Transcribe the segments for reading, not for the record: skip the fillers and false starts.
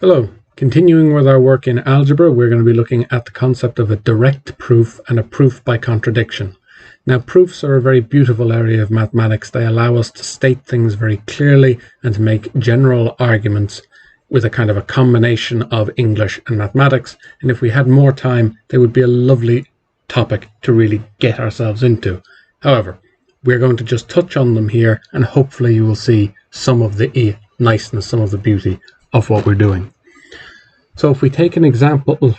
Hello. Continuing with our work in algebra, we're going to be looking at the concept of a direct proof and a proof by contradiction. Now, proofs are a very beautiful area of mathematics. They allow us to state things very clearly and to make general arguments with a kind of a combination of English and mathematics. And if we had more time, they would be a lovely topic to really get ourselves into. However, we're going to just touch on them here, and hopefully you will see some of the niceness, some of the beauty of what we're doing. So if we take an example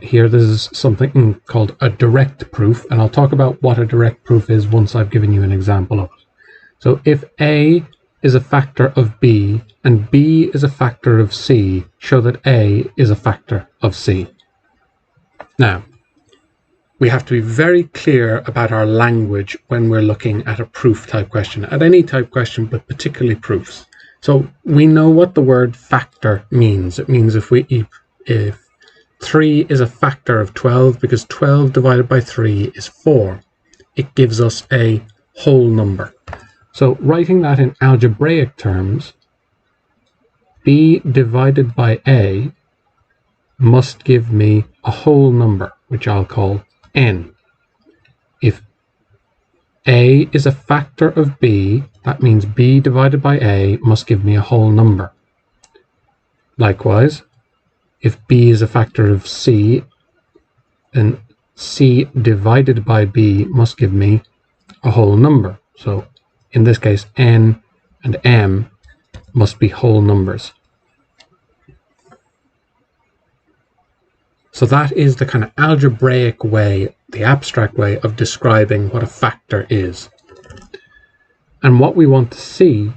here, this is something called a direct proof, and I'll talk about what a direct proof is once I've given you an example of it. So if A is a factor of B and B is a factor of C, show that A is a factor of C. Now, we have to be very clear about our language when we're looking at a proof type question, at any type question, but particularly proofs. So we know what the word factor means. It means if 3 is a factor of 12, because 12 divided by 3 is 4, it gives us a whole number. So writing that in algebraic terms, B divided by A must give me a whole number, which I'll call n. If A is a factor of B, that means B divided by A must give me a whole number. Likewise, if B is a factor of C, then C divided by B must give me a whole number. So in this case, n and m must be whole numbers. So that is the kind of algebraic way, the abstract way of describing what a factor is. And what we want to see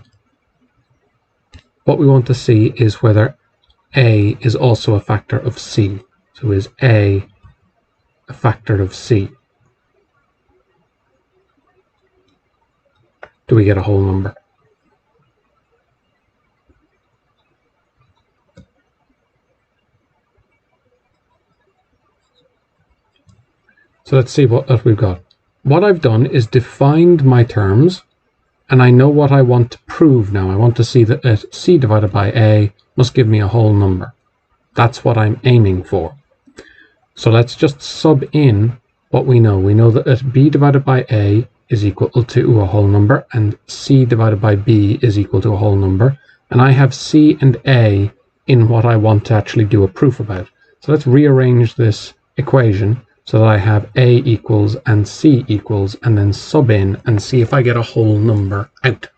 is whether A is also a factor of C. So is A a factor of C? Do we get a whole number? So let's see what we've got. What I've done is defined my terms, and I know what I want to prove now. I want to see that C divided by A must give me a whole number. That's what I'm aiming for. So let's just sub in what we know. We know that B divided by A is equal to a whole number, and C divided by B is equal to a whole number. And I have C and A in what I want to actually do a proof about. So let's rearrange this equation so that I have A equals and C equals, and then sub in and see if I get a whole number out.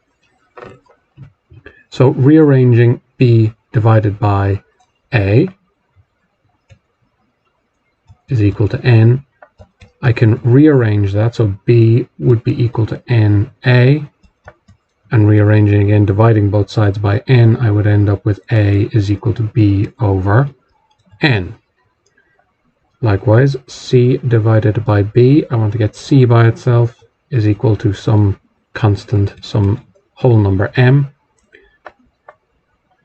So rearranging B divided by A is equal to n. I can rearrange that, so B would be equal to NA, and rearranging again, dividing both sides by n, I would end up with A is equal to B over n. Likewise, C divided by B, I want to get C by itself, is equal to some constant, some whole number m.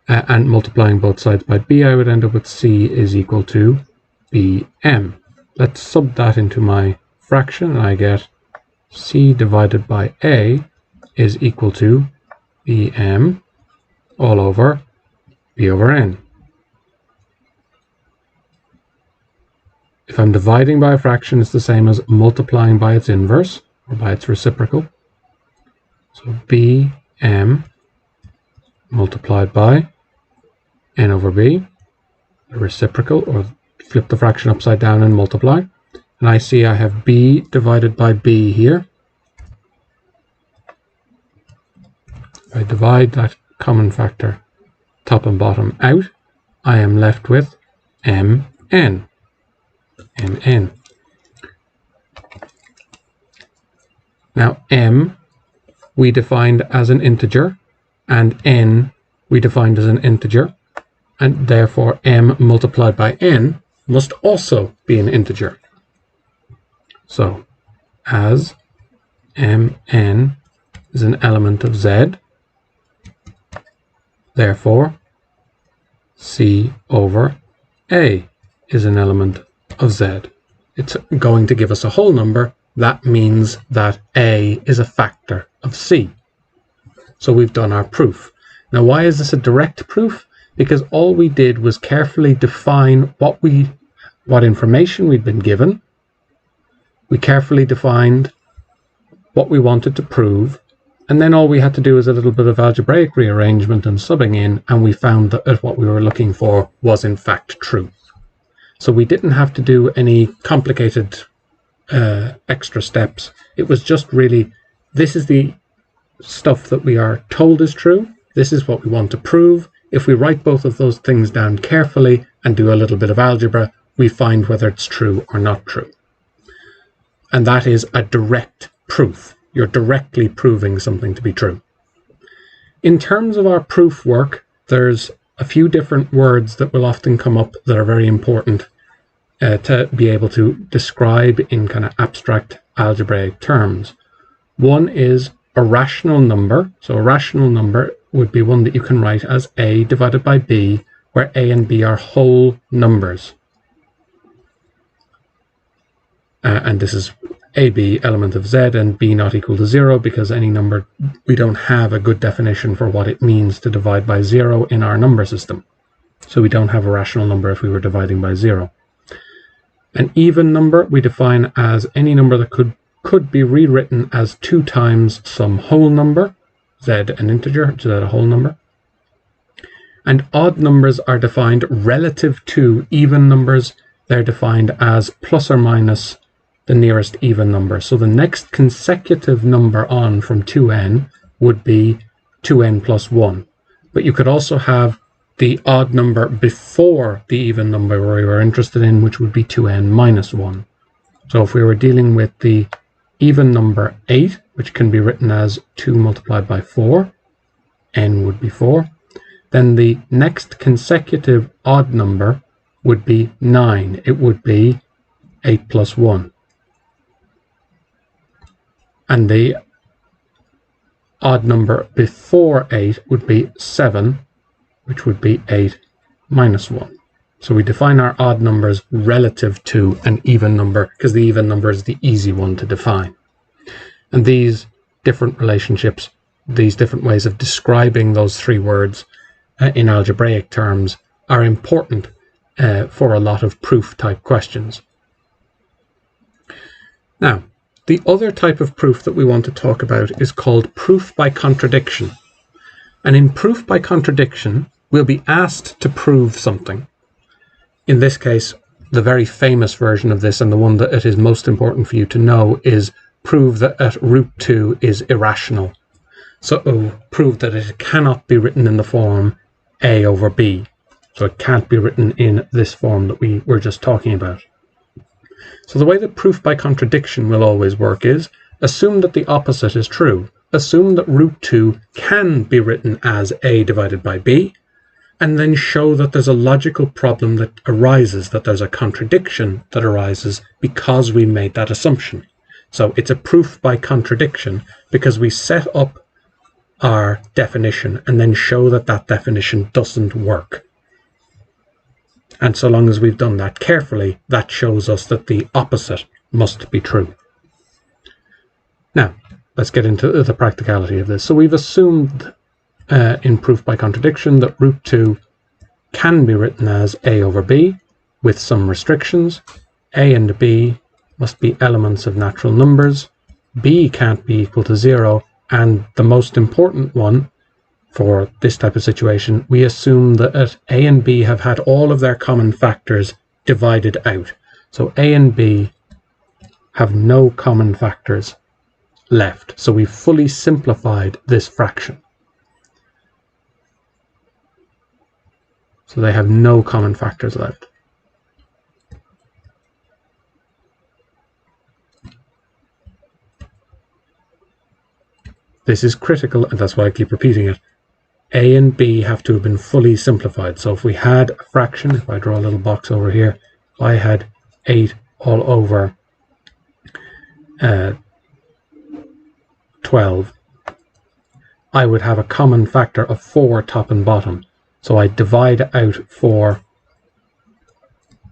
And multiplying both sides by B, I would end up with C is equal to Bm. Let's sub that into my fraction, and I get C divided by A is equal to Bm all over B over n. If I'm dividing by a fraction, it's the same as multiplying by its inverse, or by its reciprocal. So Bm multiplied by n over b, the reciprocal, or flip the fraction upside down and multiply. And I see I have b divided by b here. If I divide that common factor top and bottom out, I am left with mn. mn. Now m we defined as an integer, and n we defined as an integer, and therefore m multiplied by n must also be an integer. So as mn is an element of z, therefore c over a is an element of z. It's going to give us a whole number. That means that a is a factor of c. So we've done our proof. Now, why is this a direct proof? because all we did was carefully define what information we'd been given. We carefully defined what we wanted to prove, and then all we had to do was a little bit of algebraic rearrangement and subbing in, and we found that what we were looking for was in fact true. So we didn't have to do any complicated extra steps. It was just really, this is the stuff that we are told is true. This is what we want to prove. If we write both of those things down carefully and do a little bit of algebra, we find whether it's true or not true. And that is a direct proof. You're directly proving something to be true. In terms of our proof work, there's a few different words that will often come up that are very important to be able to describe in kind of abstract algebraic terms. One is a rational number. So a rational number would be one that you can write as a divided by b, where a and b are whole numbers. And this is ab element of z and b not equal to 0, because any number, we don't have a good definition for what it means to divide by 0 in our number system. So we don't have a rational number if we were dividing by 0. An even number we define as any number that could be rewritten as 2 times some whole number, z an integer, z a whole number. And odd numbers are defined relative to even numbers. They're defined as plus or minus the nearest even number. So the next consecutive number on from 2n would be 2n plus 1. But you could also have the odd number before the even number we were interested in, which would be 2n minus 1. So if we were dealing with the even number 8, which can be written as 2 multiplied by 4, n would be 4, then the next consecutive odd number would be 9. It would be 8 plus 1. And the odd number before 8 would be 7, which would be 8 minus 1. So we define our odd numbers relative to an even number, because the even number is the easy one to define. And these different relationships, these different ways of describing those three words in algebraic terms are important for a lot of proof type questions. Now, the other type of proof that we want to talk about is called proof by contradiction. And in proof by contradiction, we'll be asked to prove something. In this case, the very famous version of this, and the one that it is most important for you to know, is prove that root 2 is irrational. So prove that it cannot be written in the form a over b. So it can't be written in this form that we were just talking about. So the way that proof by contradiction will always work is, assume that the opposite is true. Assume that root 2 can be written as a divided by b, and then show that there's a logical problem that arises, that there's a contradiction that arises because we made that assumption. So it's a proof by contradiction because we set up our definition and then show that that definition doesn't work. And so long as we've done that carefully, that shows us that the opposite must be true. Now, let's get into the practicality of this. So we've assumed in proof by contradiction that root 2 can be written as a over b with some restrictions. A and b must be elements of natural numbers. B can't be equal to 0. And the most important one for this type of situation, we assume that a and b have had all of their common factors divided out. So a and b have no common factors left. So we've fully simplified this fraction. So they have no common factors left. This is critical, and that's why I keep repeating it. A and b have to have been fully simplified. So if we had a fraction, if I draw a little box over here, if I had 8 all over 12, I would have a common factor of 4 top and bottom. So I divide out 4,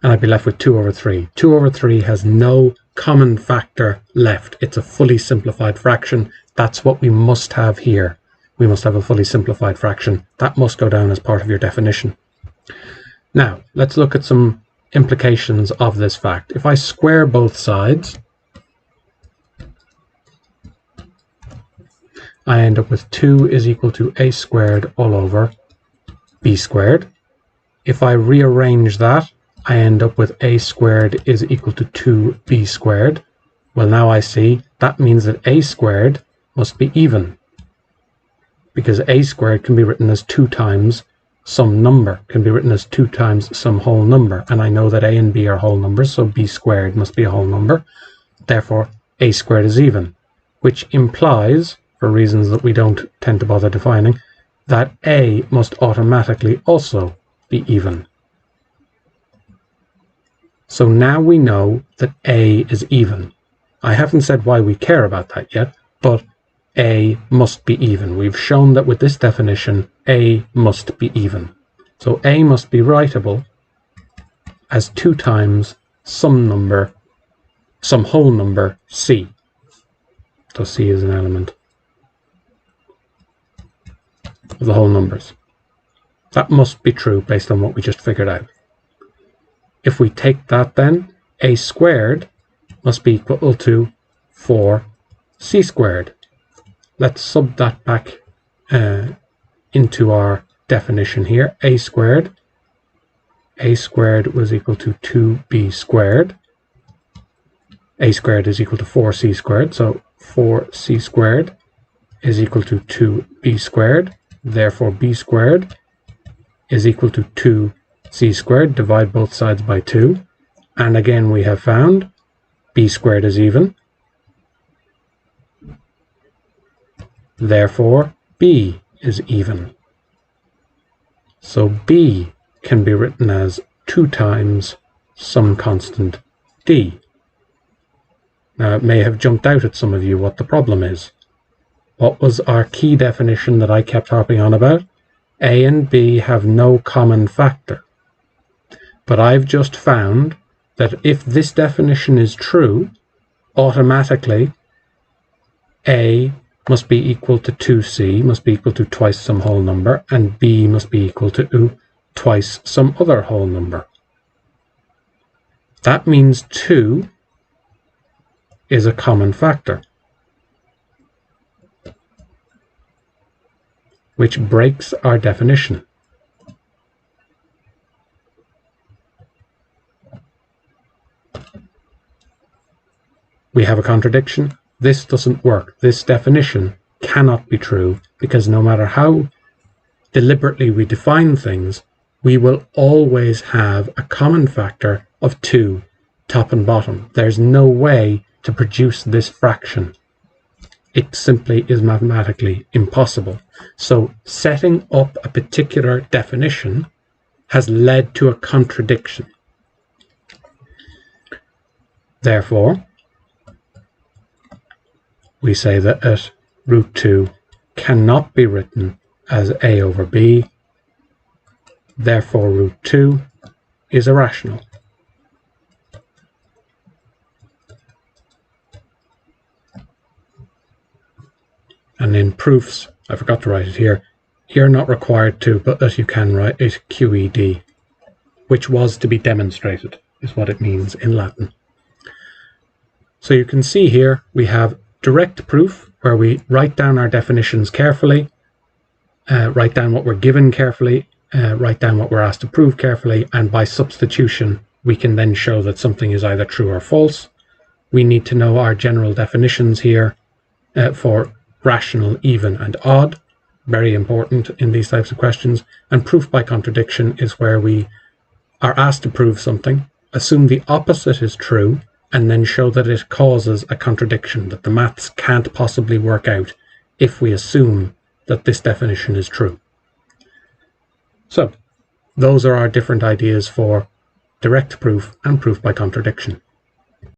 and I'd be left with 2 over 3. 2 over 3 has no common factor left. It's a fully simplified fraction. That's what we must have here. we must have a fully simplified fraction. That must go down as part of your definition. Now, let's look at some implications of this fact. If I square both sides, I end up with 2 is equal to a squared all over b squared. If I rearrange that, I end up with a squared is equal to 2b squared. Well, now I see that means that a squared must be even, because a squared can be written as 2 times some number, can be written as 2 times some whole number, and I know that a and b are whole numbers, so b squared must be a whole number. Therefore, a squared is even, which implies, for reasons that we don't tend to bother defining, that a must automatically also be even. So now we know that a is even. I haven't said why we care about that yet, but a must be even. We've shown that with this definition, a must be even. So a must be writable as 2 times some number, some whole number c. So c is an element of the whole numbers. That must be true based on what we just figured out. If we take that then, a squared must be equal to 4c squared. Let's sub that back into our definition here. A squared was equal to 2b squared. A squared is equal to 4c squared, so 4c squared is equal to 2b squared. Therefore, b squared is equal to 2c squared. Divide both sides by 2. And again, we have found b squared is even. Therefore, b is even. So b can be written as 2 times some constant d. Now, it may have jumped out at some of you what the problem is. What was our key definition that I kept harping on about? A and b have no common factor. But I've just found that if this definition is true, automatically a must be equal to 2c, must be equal to twice some whole number, and b must be equal to twice some other whole number. That means 2 is a common factor, which breaks our definition. We have a contradiction. This doesn't work. This definition cannot be true, because no matter how deliberately we define things, we will always have a common factor of 2, top and bottom. There's no way to produce this fraction. It simply is mathematically impossible. So setting up a particular definition has led to a contradiction. Therefore, we say that root 2 cannot be written as a over b. Therefore, root 2 is irrational. And in proofs, I forgot to write it here, you're not required to, but that you can write it QED, which was to be demonstrated, is what it means in Latin. So you can see here we have direct proof, where we write down our definitions carefully, write down what we're given carefully, write down what we're asked to prove carefully, and by substitution we can then show that something is either true or false. We need to know our general definitions here for rational, even, and odd. Very important in these types of questions. And proof by contradiction is where we are asked to prove something, assume the opposite is true, and then show that it causes a contradiction, that the maths can't possibly work out if we assume that this definition is true. So, those are our different ideas for direct proof and proof by contradiction.